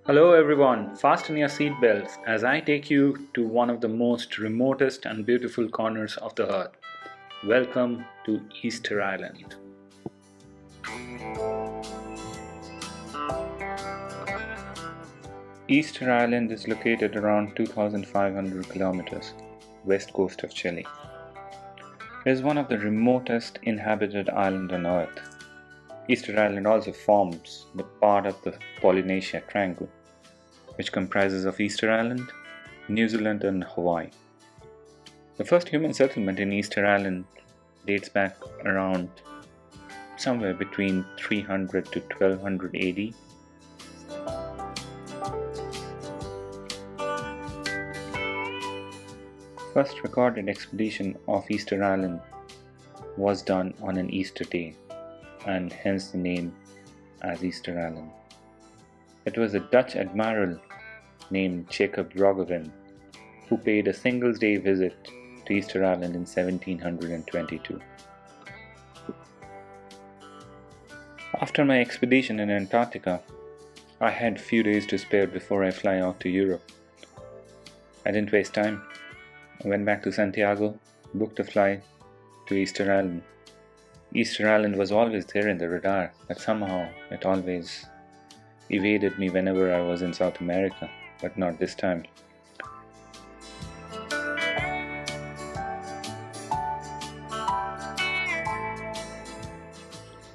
Hello everyone, fasten your seatbelts as I take you to one of the most remotest and beautiful corners of the earth. Welcome to Easter Island. Easter Island is located around 2,500 kilometers west coast of Chile. It is one of the remotest inhabited islands on earth. Easter Island also forms the part of the Polynesia Triangle, which comprises of Easter Island, New Zealand and Hawaii. The first human settlement in Easter Island dates back around somewhere between 300 to 1200 AD. First recorded expedition of Easter Island was done on an Easter day, and hence the name as Easter Island. It was a Dutch admiral named Jacob Roggeveen who paid a single-day visit to Easter Island in 1722. After my expedition in Antarctica, I had few days to spare before I fly out to Europe. I didn't waste time. I went back to Santiago, booked a flight to Easter Island. Easter Island was always there in the radar, but somehow it always evaded me whenever I was in South America, but not this time.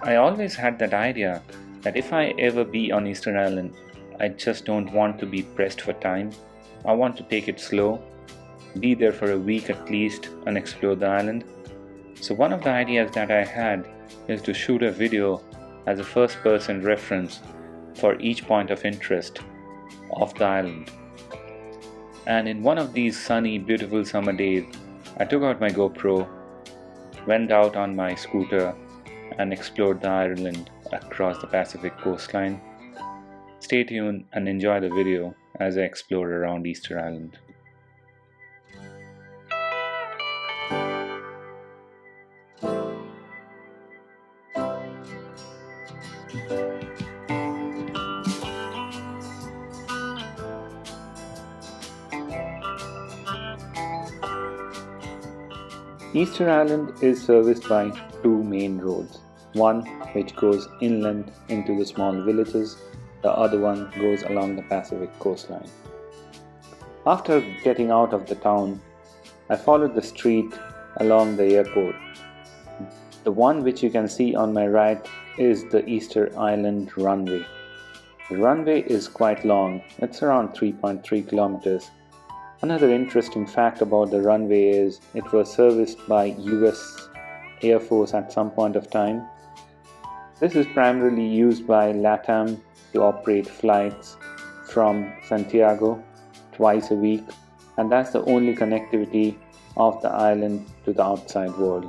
I always had that idea that if I ever be on Easter Island, I just don't want to be pressed for time. I want to take it slow, be there for a week at least and explore the island. So one of the ideas that I had is to shoot a video as a first-person reference for each point of interest of the island. And in one of these sunny, beautiful summer days, I took out my GoPro, went out on my scooter and explored the island across the Pacific coastline. Stay tuned and enjoy the video as I explore around Easter Island. Easter Island is serviced by two main roads, one which goes inland into the small villages, the other one goes along the Pacific coastline. After getting out of the town, I followed the street along the airport. The one which you can see on my right is the Easter Island runway. The runway is quite long, it's around 3.3 kilometers. Another interesting fact about the runway is it was serviced by US Air Force at some point of time. This is primarily used by LATAM to operate flights from Santiago twice a week, and that's the only connectivity of the island to the outside world.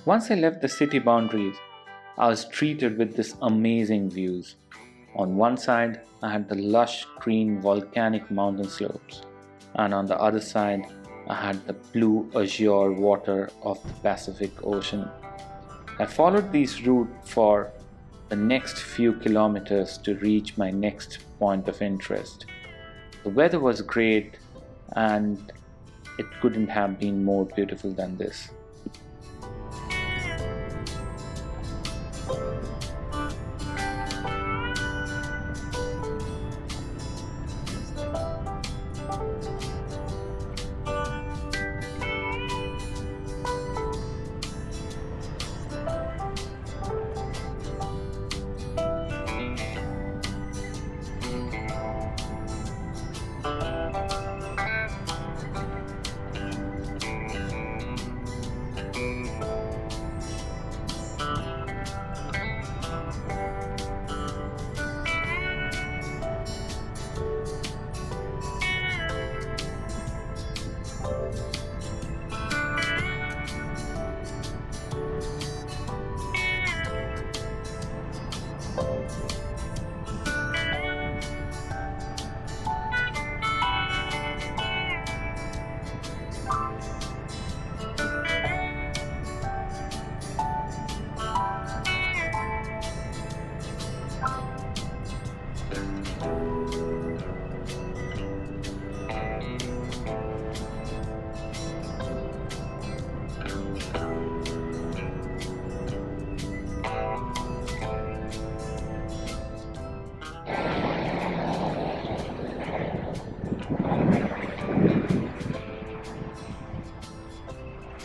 Once I left the city boundaries, I was treated with this amazing views. On one side, I had the lush green volcanic mountain slopes, and on the other side, I had the blue azure water of the Pacific Ocean. I followed this route for the next few kilometers to reach my next point of interest. The weather was great, and it couldn't have been more beautiful than this.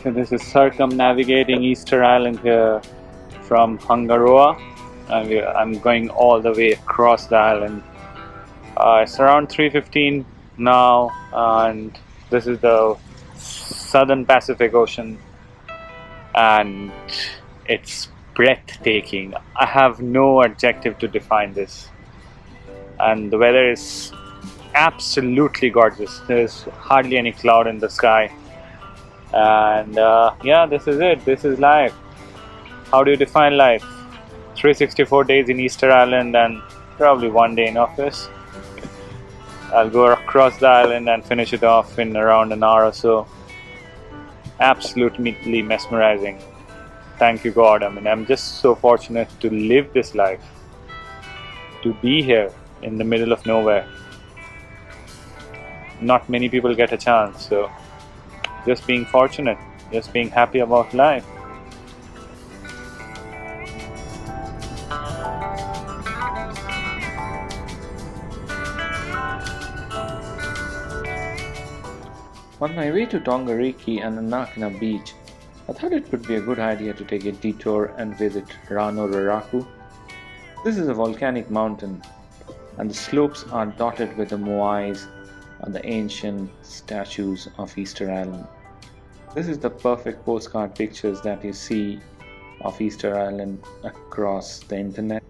So this is circumnavigating Easter Island here from Hungaroa, and I'm going all the way across the island. It's around 3:15 now, and this is the southern Pacific Ocean, and it's breathtaking. I have no adjective to define this, and the weather is absolutely gorgeous. There's hardly any cloud in the sky, and yeah, this is it. This is life. How do you define life? 364 days in Easter Island and probably one day in office. I'll go across the island and finish it off in around an hour or so. Absolutely mesmerizing. Thank you, God. I mean, I'm just so fortunate to live this life, to be here in the middle of nowhere. Not many people get a chance, so just being fortunate, just being happy about life. On my way to Tongariki and Anakna beach, I thought it would be a good idea to take a detour and visit Rano Raraku. This is a volcanic mountain, and the slopes are dotted with the moais, or the ancient statues of Easter Island. This is the perfect postcard pictures that you see of Easter Island across the internet.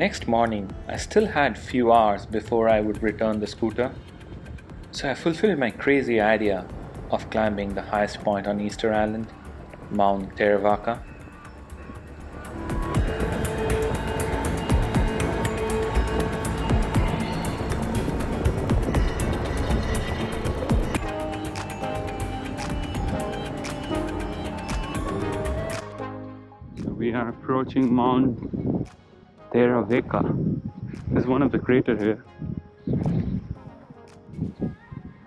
next morning, I still had few hours before I would return the scooter, so I fulfilled my crazy idea of climbing the highest point on Easter Island, Mount Teravaca. We are approaching Mount Teravaca. This is one of the craters here.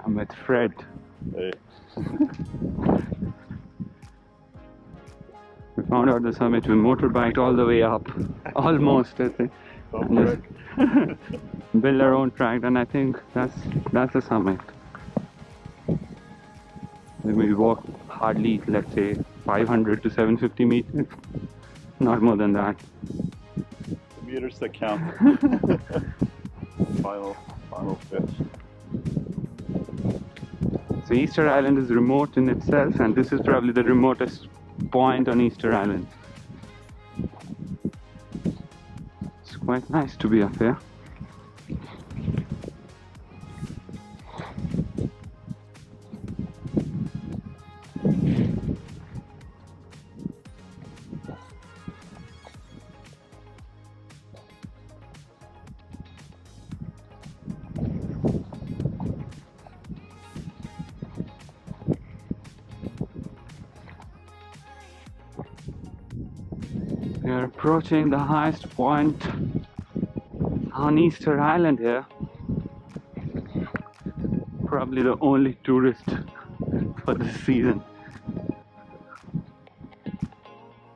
I'm with Fred. Hey. We found out the summit. We motorbiked all the way up. Almost, I think. Build our own track, and I think that's the summit. We walked hardly, let's say, 500 to 750 meters. Not more than that. The meters that count. Final pitch. So Easter Island is remote in itself, and this is probably the remotest point on Easter Island. It's quite nice to be up here. We are approaching the highest point on Easter Island here. Probably the only tourist for this season.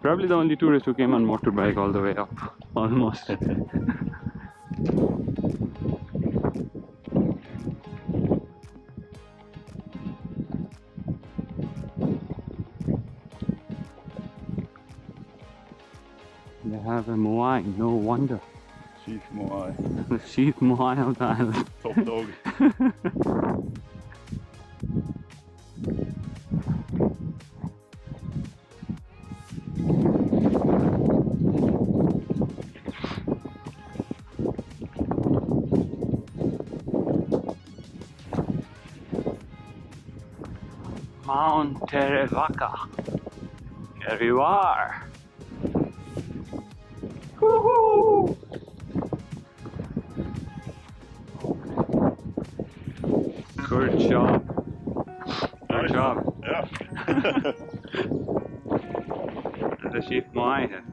Probably the only tourist who came on motorbike all the way up, almost. They have a moai, no wonder. Chief Moai. The chief moai of the island. Top dog. Mount Teravaca. Here you are. Woohoo! Good job. Good job. Yeah. The chief moai here.